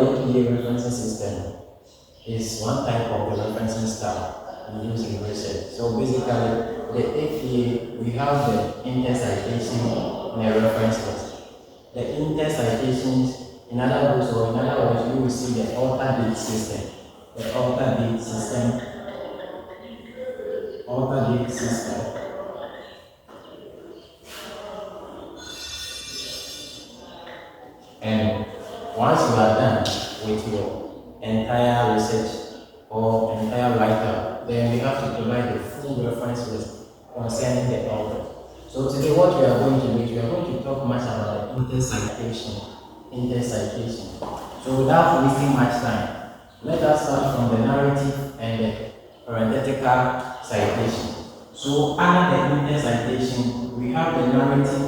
APA referencing system is one type of the referencing style we use in research. So basically, the APA, we have the inter-citation and a reference list. The inter-citations, in other words, you will see the alter date system. The alter date system. And once you are done with your entire research or entire write-up, then we have to provide the full reference list concerning the author. So today what we are going to do is we are going to talk much about the inter-citation. So without wasting much time, let us start from the narrative and the parenthetical citation. So under the inter-citation, we have the narrative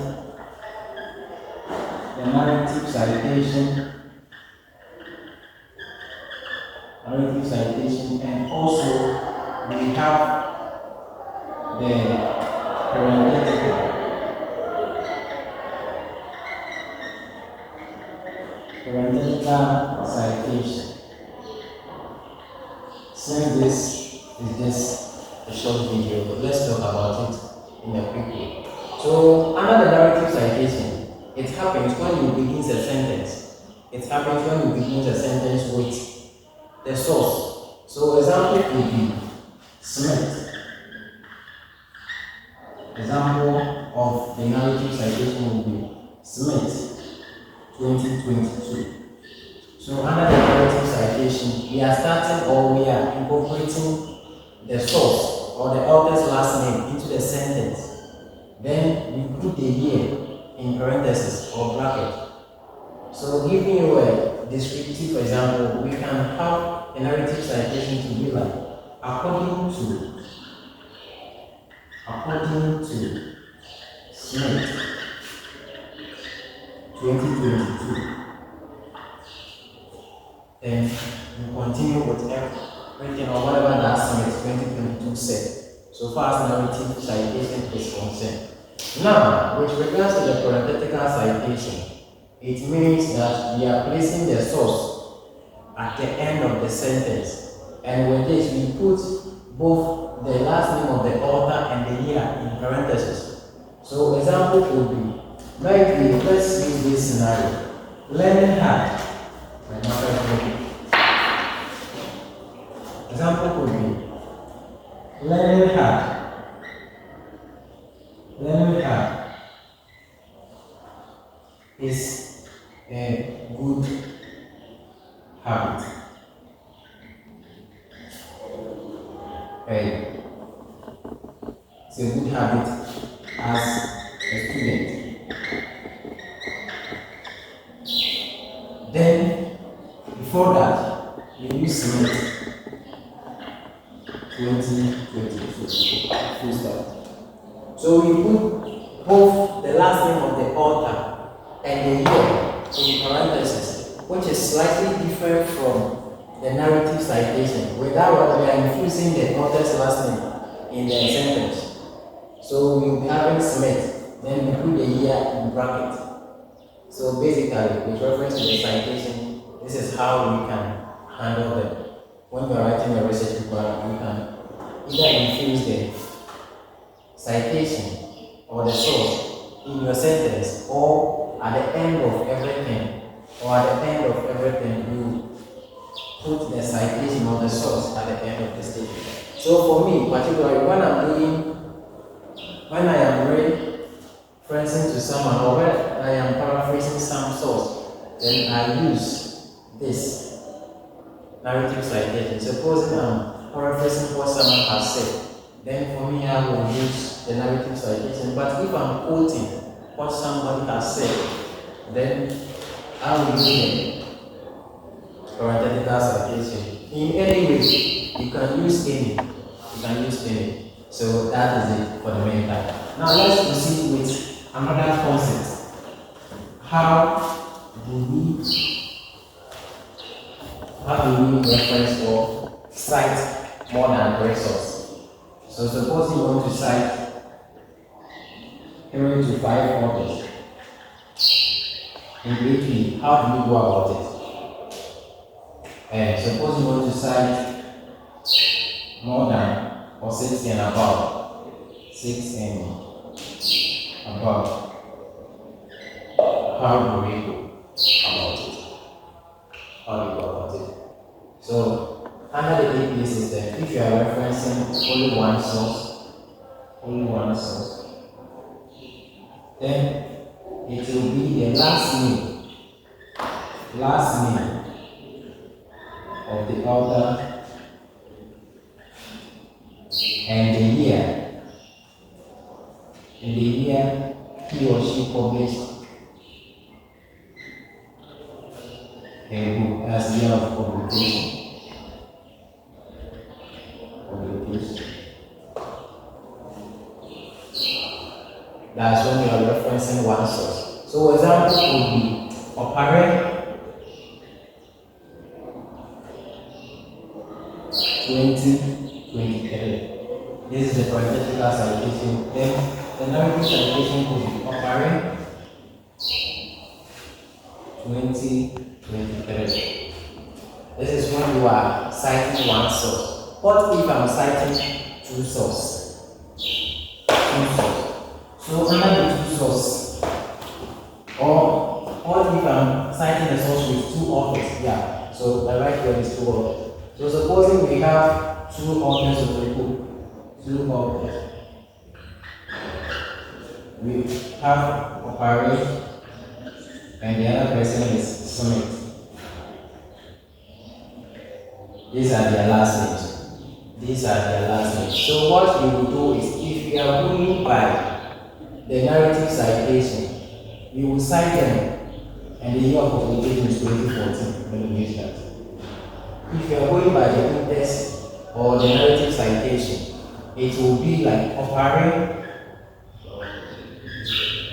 citation, and also we have the parenthetical citation. Since this is just a short video, but let's talk about it in a quick way. So under the narrative citation, it happens when you begin a sentence. It happens when you begin a sentence with the source. So example could be Smith. Example of the narrative citation would be Smith 2022. So under the narrative citation, we are starting or we are incorporating the source or the author's last name into the sentence. Then we put the year in parentheses or bracket. So giving you a descriptive example, we can have a narrative citation to be like, according to Smith 2022. Then we continue with everything or whatever that Smith 2022 said. So far as narrative citation is concerned. Now, with regards to the parenthetical citation, it means that we are placing the source at the end of the sentence. And with this, we put both the last name of the author and the year in parentheses. So example would be, maybe let's use this scenario. Learning hard. Example could be, learning hard is a good habit. It's a good habit as a student. Then, before that, we use Smith 2022. Full stop. So we put both the last name of the author and the year in parentheses, which is slightly different from the narrative citation. Without we are infusing the author's last name in the sentence. So we'll be having Smith, then we put the year in bracket. So basically, with reference to the citation, this is how we can handle them. When you are writing a research paper, you can either infuse the citation or the source in your sentence, or at the end of everything, you put the citation or the source at the end of the statement. So for me, particularly when I am referencing to someone or when I am paraphrasing some source, then I use this narrative citation. Suppose I'm paraphrasing what someone has said, then for me I will use the narrative citation. But if I'm quoting what somebody has said, then I will use the parenthetical citation. In any way, you can use any. So that is it for the main time. Now let's proceed with another concept. How do we reference or cite more than one source? So suppose you want to cite 3 to 5 authors in APA, how do you go about it? And suppose you want to cite more than or 6 and above. 6 and above. How do we go about it? How do we go about it? So, under the APA system, if you are referencing only one source, then it will be the last name of the author and the year he or she published a book as year of publication. That's when you are referencing one source. So example would be Opare 2023. This is the parenthetical citation. Then the narrative citation could be Opare 2023. This is when you are citing one source. What if I'm citing two sources? So under the two sources, or what if I'm citing the source with two authors? Yeah. So the right word is two authors. So supposing we have two authors of the book, two authors. We have Opare and the other person is Summit. These are their last names. So what you will do is, if you are going by the narrative citation, you will cite them and the year of publication is 2014 when you use that. If you are going by the index or the narrative citation, it will be like Opare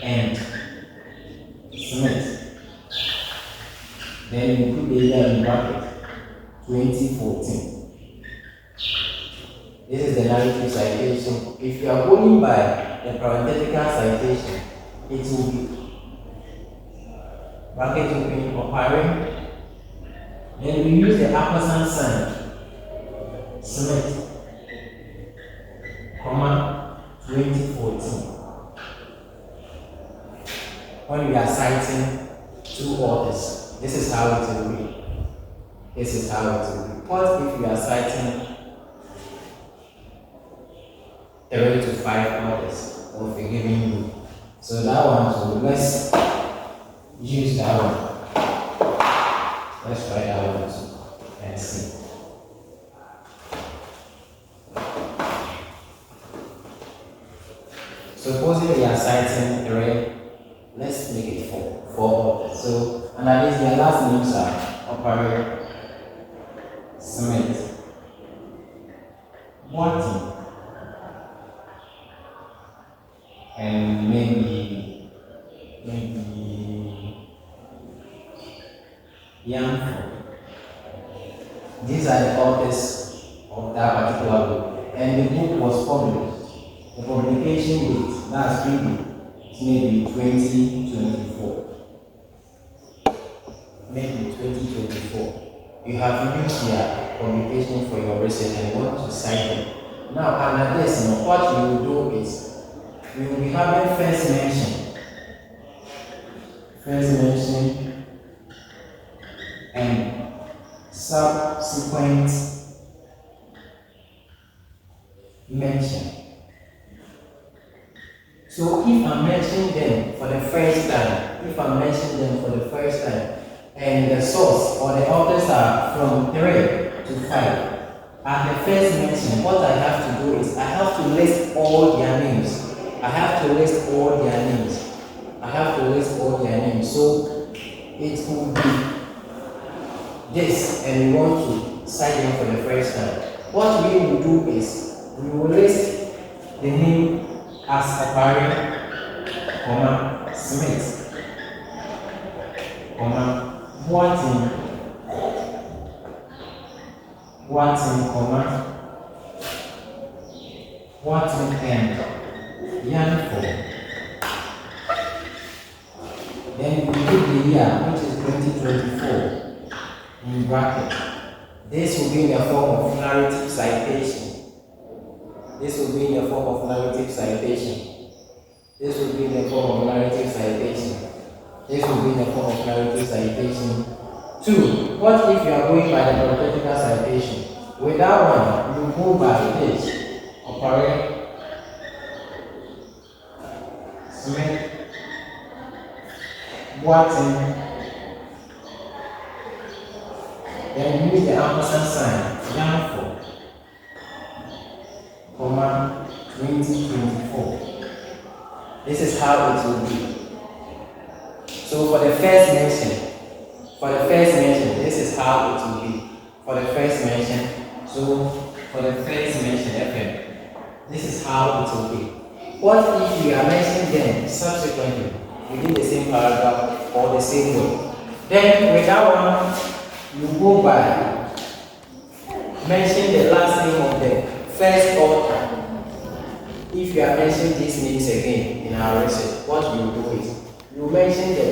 and Smith. Then you put the year in bracket 2014. This is the narrative citation. If you are going by the parenthetical citation, it will be bracket open Opare. Then we use the ampersand sign, Smith, comma 2014. When we are citing two authors, this is how it will be. What if we are citing 3 to 5 authors of a given book? So that one, so let's use that one. Let's try that one too and see. Supposing we are citing 3, let's make it 4 authors. So under this, their last names are Opare, Smith, Martin, and maybe Young. These are the authors of that particular book, and the book was published. The publication date, that's maybe 2024. Maybe 2024. You have used their publication for your research and you want to cite them. Now, under this, what you will do is we will be having first mention, and subsequent mention. So if I'm mentioning them for the first time, and the source or the authors are from 3 to 5, at the first mention, what I have to do is I have to list all their names. So it will be this, and we want to cite them for the first time. What we will do is we will list the name as Opare, Smith, Watson, and Yanfo. Then we put the year, which is 2024, in bracket. This will be in the form of narrative citation. This will be in the form of narrative citation. This will be in the form of narrative citation. This will be in the form of narrative citation. 2. What if you are going by the parenthetical citation? With that one, you go by this. Operate Smith, Watson, then use the ampersand sign, young for, comma, 2024. This is how it will be. So for the first mention, this is how it will be. For the first mention, FM, this is how it will be. What if you are mentioning them subsequently within the same paragraph or the same word? Then with that one, you go by mention the last name of the first author. If you are mentioning these names again in our research, what you do is you mention the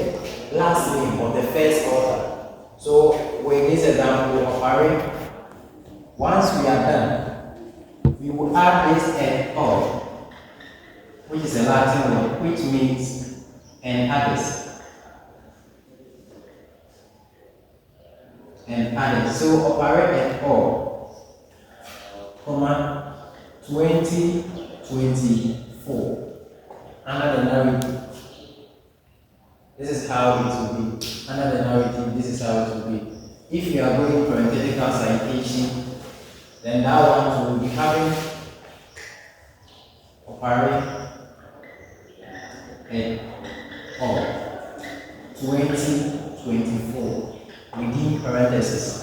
last name of the first author. So with this example of Harry, once we are done, we will add this and all, which is a Latin word, which means and others. And others. So operate and all, comma, 2024. Under the narrative. This is how it will be. Under the narrative, this is how it will be. If you are going parenthetical citation, then that one will be having operate and all 2024 within parentheses.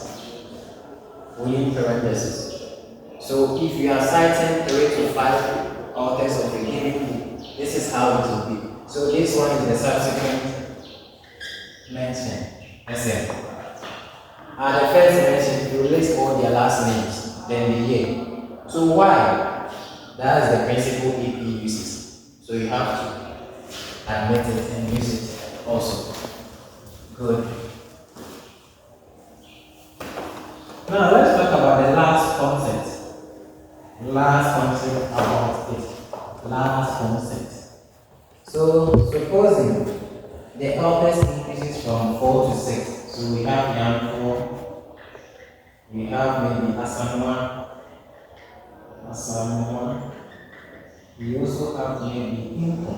So if you are citing 3 to 5 authors of a given book, this is how it will be. So this one is the subsequent mention. SM. At the first mention, you list all their last names, then the year. So why? That is the principle AP uses. So you have to admit it and use it also. Good. Now let's talk about the last concept. Last concept. So supposing the authors increases from 4 to 6. So we have Yanko, we have maybe Asamoah. We also have maybe Inko.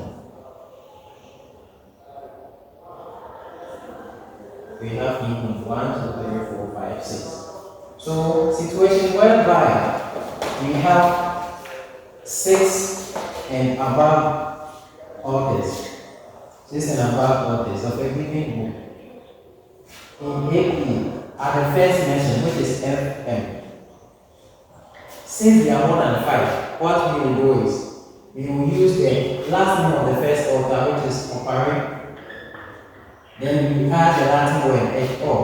We have Inko 1, 2, 3, 4, 5, 6. So situation whereby we have 6 and above authors. 6 and above authors of a given book. In AP, at the first mention, which is FM, since we are more than 5, what we will do is we will use the last name of the first author, which is Opari. Then we add the Latin word et al.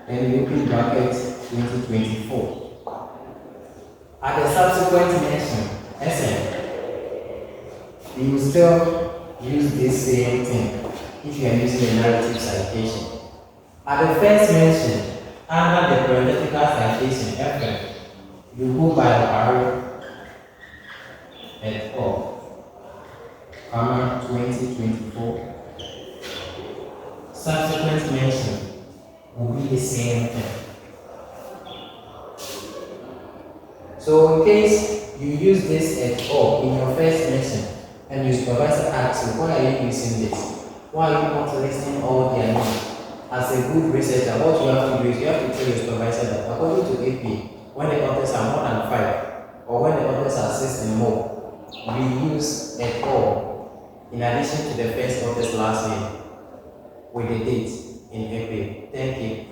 Then we open bracket 2024. At the subsequent mention, SM, we will still use this same thing if you are using a narrative citation. At the first mention, under the parenthetical citation FM, you go by Opari et al. 2024. Subsequent mention will be the same thing. So in case you use this at all in your first mention and your supervisor asks you, why are you using this? Why are you not listing all their names? As a good researcher, what you have to do is you have to tell your supervisor that according to AP, when the authors are more than 5 or when the authors are 6 and more, we use at all in addition to the first author's last name with the date in AP. Thank you.